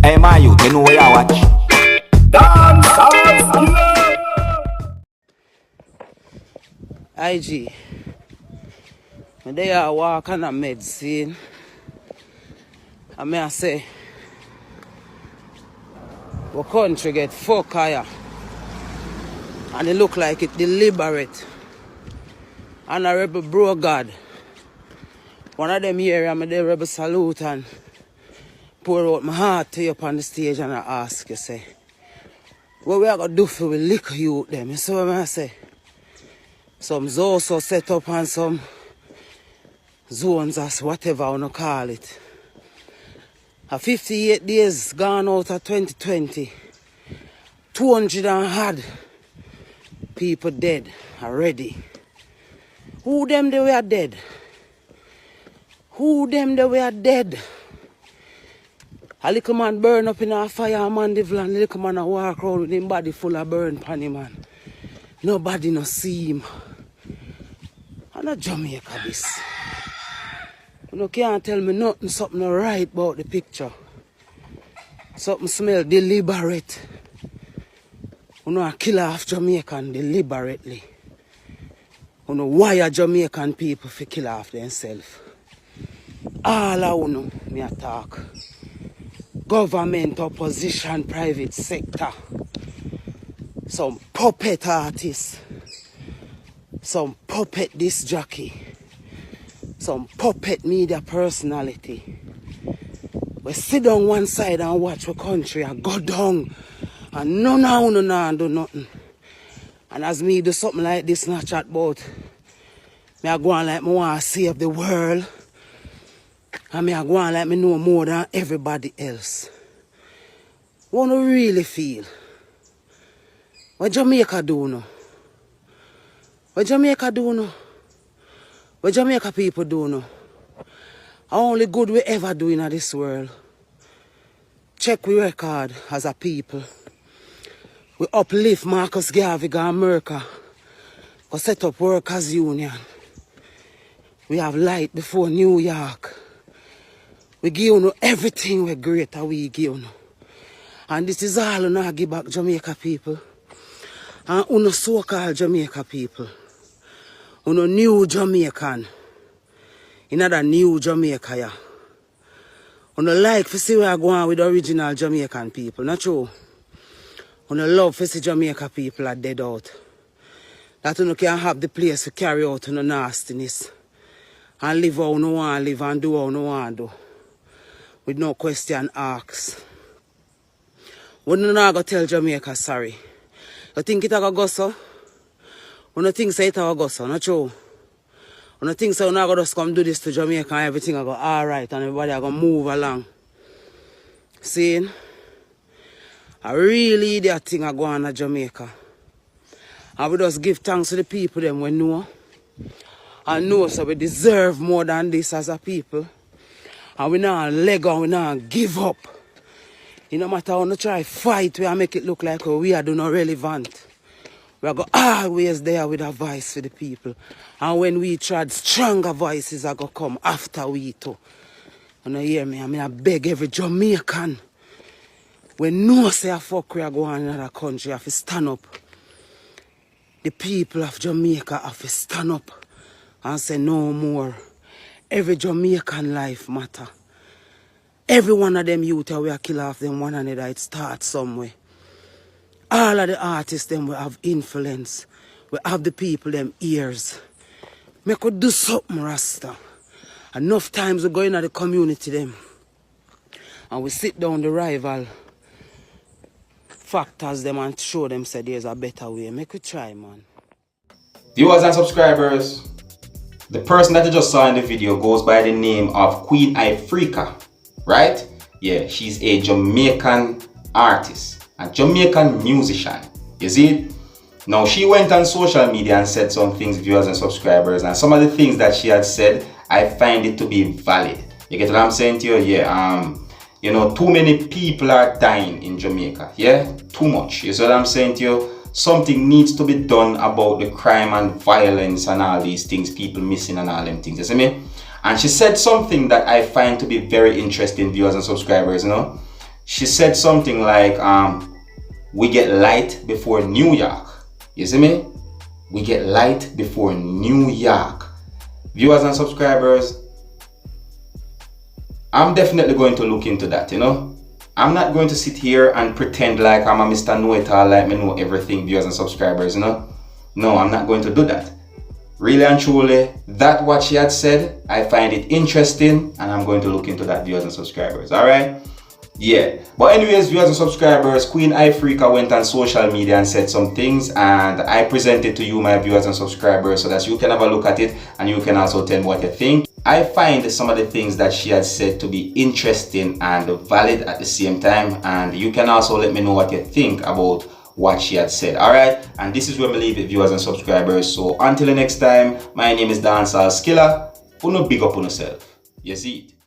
Hey, my youth, you know where you watch. Dancehall. IG. When they are walking on medicine, I may say, our country get fuck higher. And it look like it deliberate. Honorable bro God. One of them here, I'm the rebel salute and pour out my heart to you up on the stage and I ask you, say, what we are going to do for we lick you them? You see what I say? Some zones so set up and some zones as whatever I want to call it. 58 days gone out of 2020. 200 and had people dead already. Who them they were dead? Who them they were dead? A little man burn up in a fire, man, the van. A little man a walk around with his body full of burn pan him, man. Nobody no see him. And a Jamaica this. You can't tell me nothing, something right about the picture. Something smell deliberate. You know, a kill off Jamaican deliberately. You know, why Jamaican people for kill off themselves. All I know, me a talk. Government, opposition, private sector. Some puppet artists. Some puppet disc jockey. Some puppet media personality. We sit down one side and watch our country and go down. And none of them do nothing. And as me do something like this, not chat about, me I go on like me want to save the world. And me I go on like me know more than everybody else. What do you really feel? What Jamaica do now? What Jamaica do now? What Jamaica people do now? Only good we ever do in this world. Check we record as a people. We uplift Marcus Garvey and America. We set up workers union. We have light before New York. We give you everything we greater we give you. And this is all you know give back Jamaica people. And you so-called Jamaica people. You new Jamaican. In that new Jamaica, yeah. You like to see where I go on with the original Jamaican people, not true? You love to see Jamaica people are dead out. That you can have the place to carry out the nastiness. And live how you want to live and do how you want to do. With no question asked. We don't going to tell Jamaica sorry. You think it's going to go so? You don't think it's going to go so, not true? You don't think so you're not going to just come do this to Jamaica and everything will go alright and everybody are going to move along. See? I really that thing are going on in Jamaica. And we just give thanks to the people them we know. And know so we deserve more than this as a people. And we not leg on, we not give up. It no matter how we try fight, we make it look like we are not relevant. We are going always there with a voice for the people. And when we try, stronger voices are going to come after we too. You know, hear me? I mean, I beg every Jamaican. When no say a fuck we are going in another country, have to stand up. The people of Jamaica have to stand up and say no more. Every Jamaican life matter. Every one of them youth we are kill off them one another, it starts somewhere. All of the artists them will have influence. We have the people them ears. We could do something, Rasta. Enough times we go in the community them. And we sit down the rival factors them and show them say there's a better way. Make we try, man. Viewers and subscribers, the person that you just saw in the video goes by the name of Queen Ifrica, right? Yeah, she's a Jamaican artist, a Jamaican musician. You see? Now, she went on social media and said some things, viewers and subscribers, and some of the things that she had said, I find it to be valid. You get what I'm saying to you? Yeah, you know, too many people are dying in Jamaica. Yeah, too much. You see what I'm saying to you? Something needs to be done about the crime and violence and all these things, people missing and all them things. You see me? And she said something that I find to be very interesting, viewers and subscribers, you know. she said something like, we get light before New York. You see me? We get light before New York. Viewers and subscribers, I'm definitely going to look into that, you know. I'm not going to sit here and pretend like I'm a Mr. Know-it-all, like me know everything, viewers and subscribers, you know. No, I'm not going to do that. Really and truly, that what she had said, I find it interesting, and I'm going to look into that, viewers and subscribers. Alright? Yeah. But anyways, viewers and subscribers, Queen Ifrica went on social media and said some things, and I presented to you, my viewers and subscribers, so that you can have a look at it and you can also tell me what you think. I find some of the things that she had said to be interesting and valid at the same time, and you can also let me know what you think about what she had said. Alright, and this is where we leave it, viewers and subscribers. So until the next time, my name is Dancehall Skilla. Uno big up on yourself. You see it.